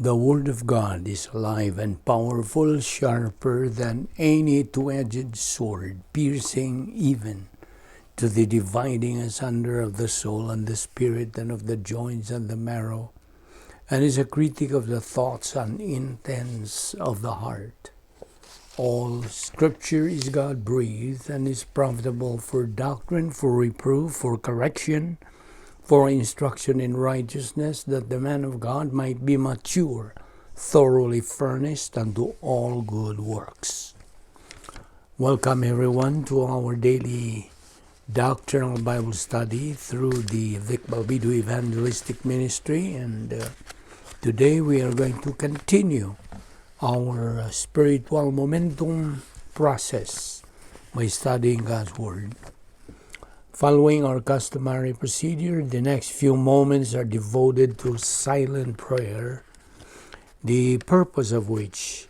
The Word of God is alive and powerful, sharper than any two-edged sword, piercing even to the dividing asunder of the soul and the spirit and of the joints and the marrow, and is a critic of the thoughts and intents of the heart. All Scripture is God-breathed and is profitable for doctrine, for reproof, for correction, for instruction in righteousness, that the man of God might be mature, thoroughly furnished unto all good works. Welcome everyone to our daily Doctrinal Bible study through the Balbido Evangelistic Ministry, and today we are going to continue our spiritual momentum process by studying God's Word. Following our customary procedure, the next few moments are devoted to silent prayer, the purpose of which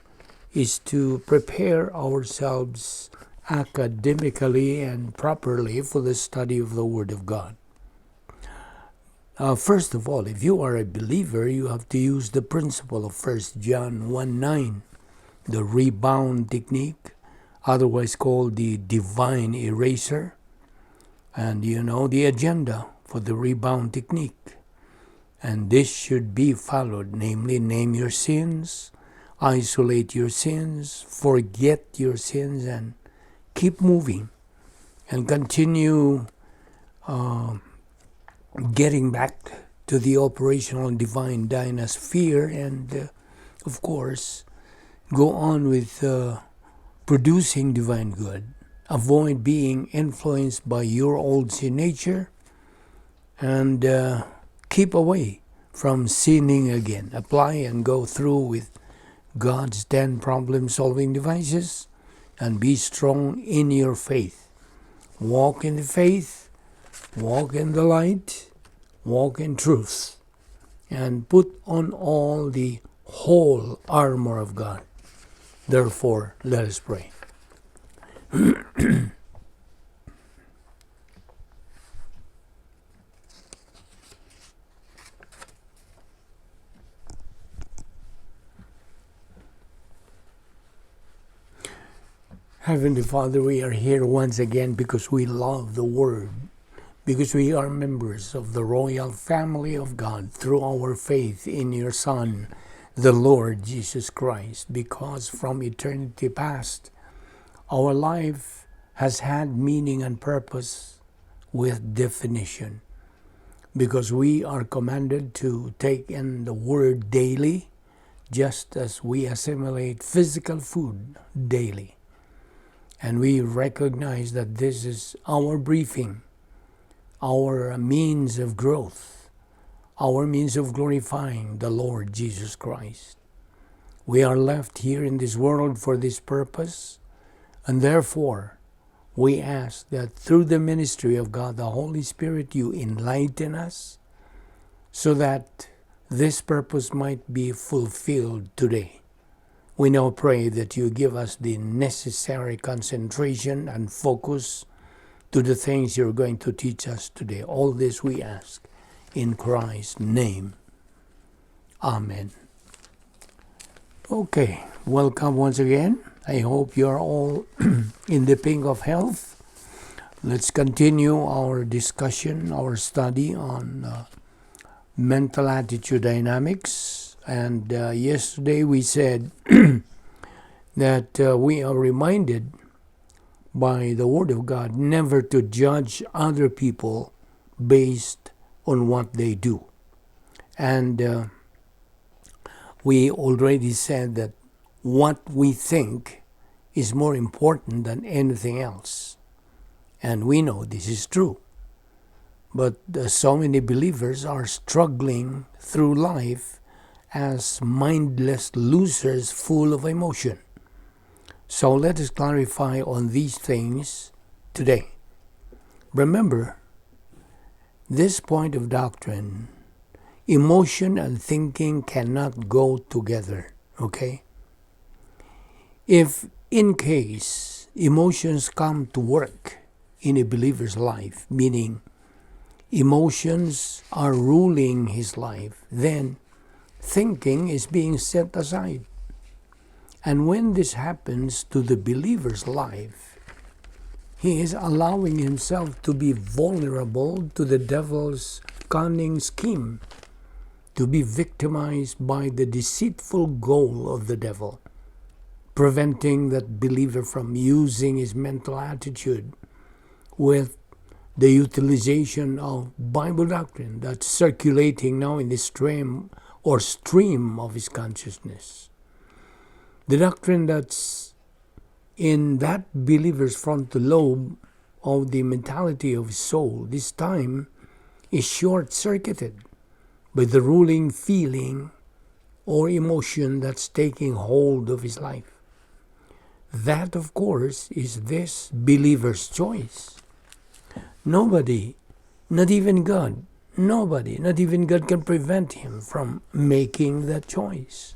is to prepare ourselves academically and properly for the study of the Word of God. First of all, if you are a believer, you have to use the principle of 1 John 1:9, the rebound technique, otherwise called the divine eraser. And you know the agenda for the rebound technique. And this should be followed, namely, name your sins, isolate your sins, forget your sins, and keep moving. And continue getting back to the operational divine dynasphere, and of course, go on with producing divine good. Avoid being influenced by your old sin nature, and keep away from sinning again. Apply and go through with God's 10 problem-solving devices, and be strong in your faith. Walk in the faith, walk in the light, walk in truth, and put on all the whole armor of God. Therefore, let us pray. Heavenly Father, we are here once again because we love the Word, because we are members of the royal family of God through our faith in your Son, the Lord Jesus Christ, because from eternity past, our life has had meaning and purpose with definition, because we are commanded to take in the Word daily, just as we assimilate physical food daily. And we recognize that this is our briefing, our means of growth, our means of glorifying the Lord Jesus Christ. We are left here in this world for this purpose, and therefore, we ask that through the ministry of God, the Holy Spirit, you enlighten us so that this purpose might be fulfilled today. We now pray that you give us the necessary concentration and focus to the things you're going to teach us today. All this we ask in Christ's name. Amen. Okay, welcome once again. I hope you're all in the pink of health. Let's continue our discussion, our study on mental attitude dynamics. And yesterday we said that we are reminded by the Word of God never to judge other people based on what they do. And we already said that what we think is more important than anything else. And we know this is true. But so many believers are struggling through life as mindless losers full of emotion. So let us clarify on these things today. Remember, this point of doctrine, emotion and thinking cannot go together, okay? If in case emotions come to work in a believer's life, meaning emotions are ruling his life, then thinking is being set aside. And when this happens to the believer's life, he is allowing himself to be vulnerable to the devil's cunning scheme, to be victimized by the deceitful goal of the devil, preventing that believer from using his mental attitude with the utilization of Bible doctrine that's circulating now in the stream of his consciousness. The doctrine that's in that believer's frontal lobe of the mentality of his soul, this time is short-circuited by the ruling feeling or emotion that's taking hold of his life. That, of course, is this believer's choice. Nobody, not even God, nobody, not even God, can prevent him from making that choice.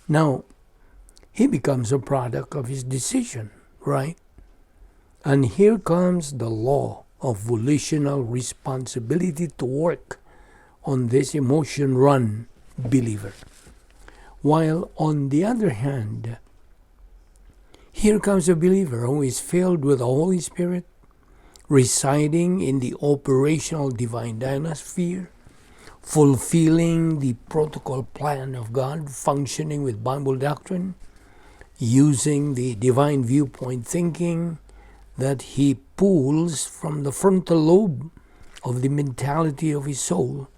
Now, he becomes a product of his decision, right? And here comes the law of volitional responsibility to work on this emotion-run believer. While on the other hand, here comes a believer who is filled with the Holy Spirit, residing in the operational divine dynasphere, fulfilling the protocol plan of God, functioning with Bible doctrine, using the divine viewpoint thinking that he pulls from the frontal lobe of the mentality of his soul,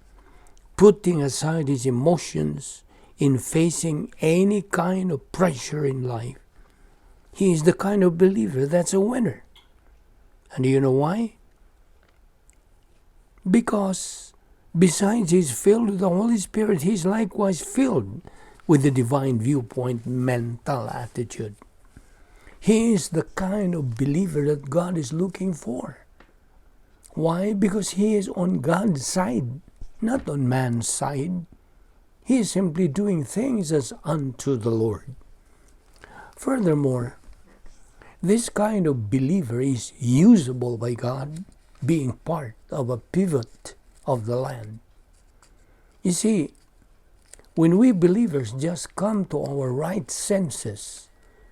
putting aside his emotions in facing any kind of pressure in life. He is the kind of believer that's a winner. And do you know why? Because besides he's filled with the Holy Spirit, he's likewise filled with the divine viewpoint mental attitude. He is the kind of believer that God is looking for. Why? Because he is on God's side, not on man's side. He is simply doing things as unto the Lord. Furthermore, this kind of believer is usable by God, being part of a pivot of the land. You see, when we believers just come to our right senses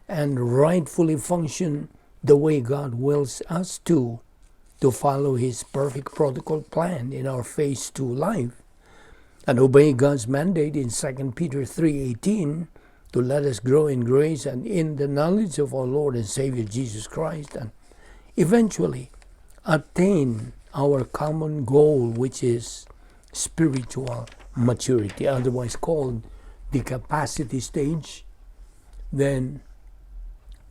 and rightfully function the way God wills us to follow His perfect protocol plan in our phase 2 life, and obey God's mandate in 2 Peter 3:18 to let us grow in grace and in the knowledge of our Lord and Savior Jesus Christ, and eventually attain our common goal, which is spiritual maturity, otherwise called the capacity stage, then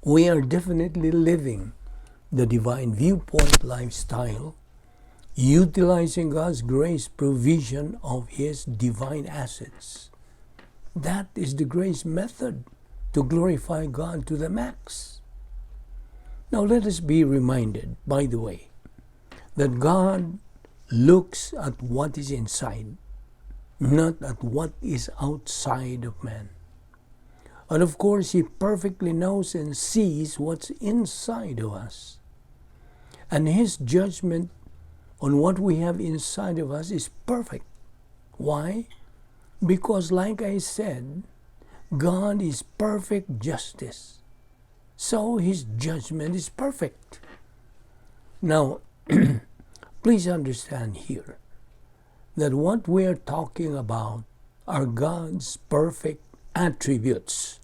we are definitely living the divine viewpoint lifestyle, utilizing God's grace provision of His divine assets. That is the grace method to glorify God to the max. Now let us be reminded, by the way, that God looks at what is inside, not at what is outside of man. And of course, He perfectly knows and sees what's inside of us. And His judgment on what we have inside of us is perfect. Why? Because like I said, God is perfect justice. So His judgment is perfect. Now, please understand here that what we are talking about are God's perfect attributes,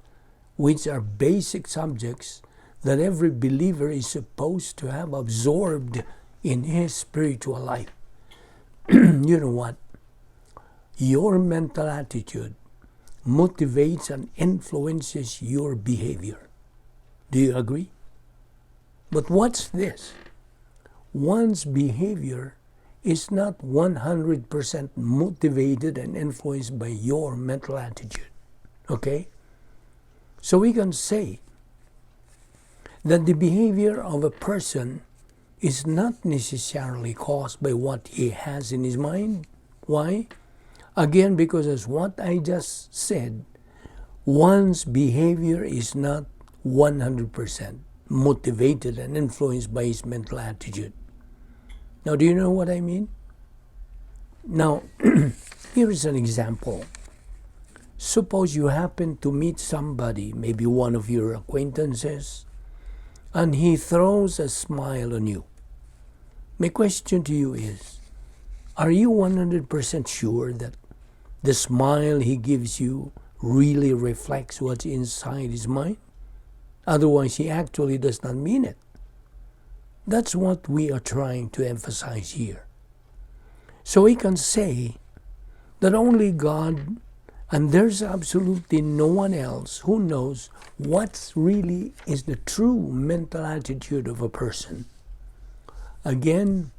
which are basic subjects that every believer is supposed to have absorbed in his spiritual life. You know what? Your mental attitude motivates and influences your behavior. Do you agree? But what's this? One's behavior is not 100% motivated and influenced by your mental attitude. Okay? So we can say that the behavior of a person is not necessarily caused by what he has in his mind. Why? Again, because as what I just said, one's behavior is not 100% motivated and influenced by his mental attitude. Now, do you know what I mean? Now, here is an example Suppose you happen to meet somebody, maybe one of your acquaintances, and he throws a smile on you. My question to you is, are you 100% sure that the smile he gives you really reflects what's inside his mind? Otherwise, he actually does not mean it. That's what we are trying to emphasize here. So we can say that only God, and there's absolutely no one else who knows what really is the true mental attitude of a person. Again,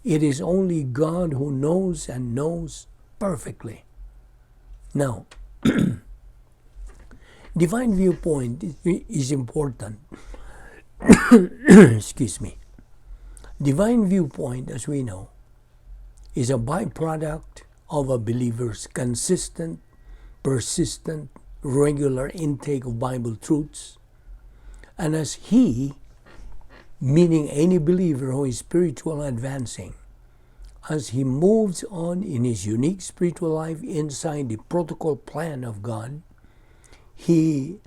it is only God who knows and knows perfectly. Now, divine viewpoint is important. Excuse me. Divine viewpoint, as we know, is a byproduct of a believer's consistent, persistent, regular intake of Bible truths. And as he, meaning any believer who is spiritual advancing, as he moves on in his unique spiritual life inside the protocol plan of God, he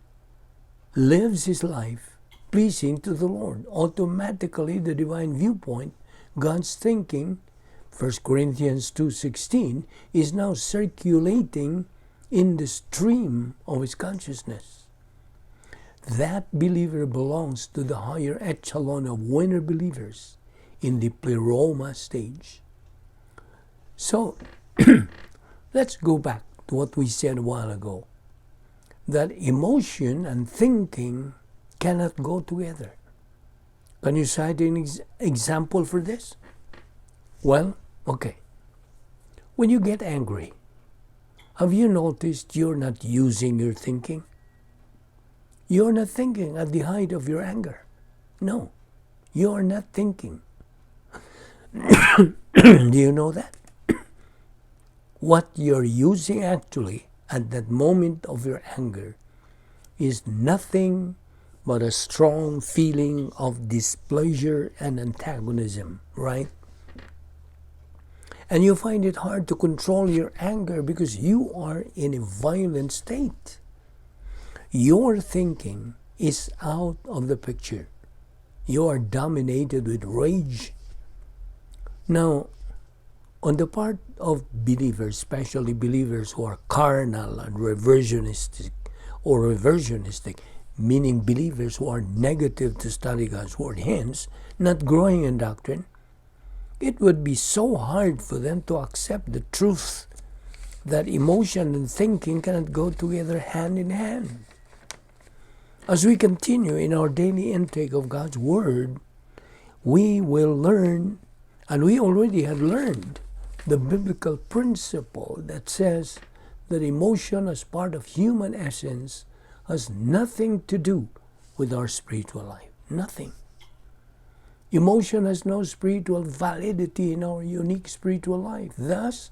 lives his life pleasing to the Lord. Automatically, the divine viewpoint, God's thinking, 1 Corinthians 2:16, is now circulating in the stream of his consciousness. That believer belongs to the higher echelon of winner believers in the pleroma stage. So, let's go back to what we said a while ago, that emotion and thinking cannot go together. Can you cite an example for this? Well, okay. When you get angry, have you noticed you're not using your thinking? You're not thinking at the height of your anger. No, you're not thinking. Do you know that? What you're using actually at that moment of your anger is nothing but a strong feeling of displeasure and antagonism, right? And you find it hard to control your anger because you are in a violent state. Your thinking is out of the picture. You are dominated with rage. Now, on the part of believers, especially believers who are carnal and reversionistic, meaning believers who are negative to study God's Word, hence not growing in doctrine, it would be so hard for them to accept the truth that emotion and thinking cannot go together hand in hand. As we continue in our daily intake of God's Word, we will learn, and we already have learned, the biblical principle that says that emotion as part of human essence has nothing to do with our spiritual life. Nothing. Emotion has no spiritual validity in our unique spiritual life. Thus,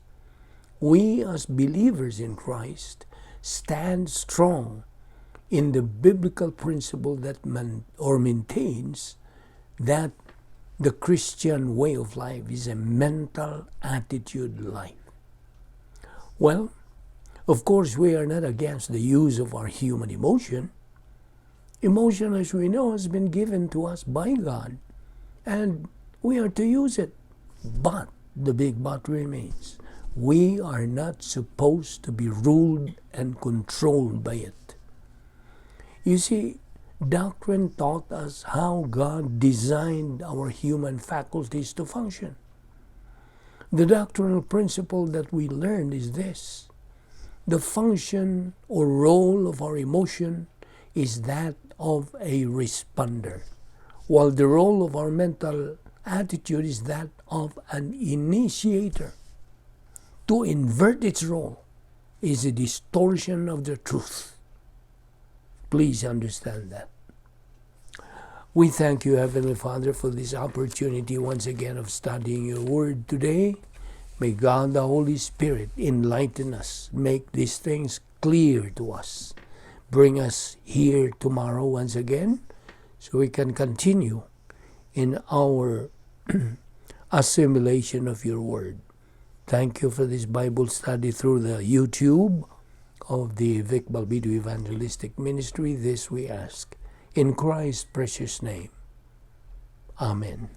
we as believers in Christ stand strong in the biblical principle that maintains that the Christian way of life is a mental attitude life. Well, of course, we are not against the use of our human emotion. Emotion, as we know, has been given to us by God, and we are to use it. But the big but remains. We are not supposed to be ruled and controlled by it. You see, doctrine taught us how God designed our human faculties to function. The doctrinal principle that we learned is this: the function or role of our emotion is that of a responder, while the role of our mental attitude is that of an initiator. To invert its role is a distortion of the truth. Please understand that. We thank you, Heavenly Father, for this opportunity once again of studying your word today. May God, the Holy Spirit, enlighten us, make these things clear to us. Bring us here tomorrow once again so we can continue in our assimilation of your word. Thank you for this Bible study through the YouTube of the Vic Balbido Evangelistic Ministry, this we ask. In Christ's precious name. Amen.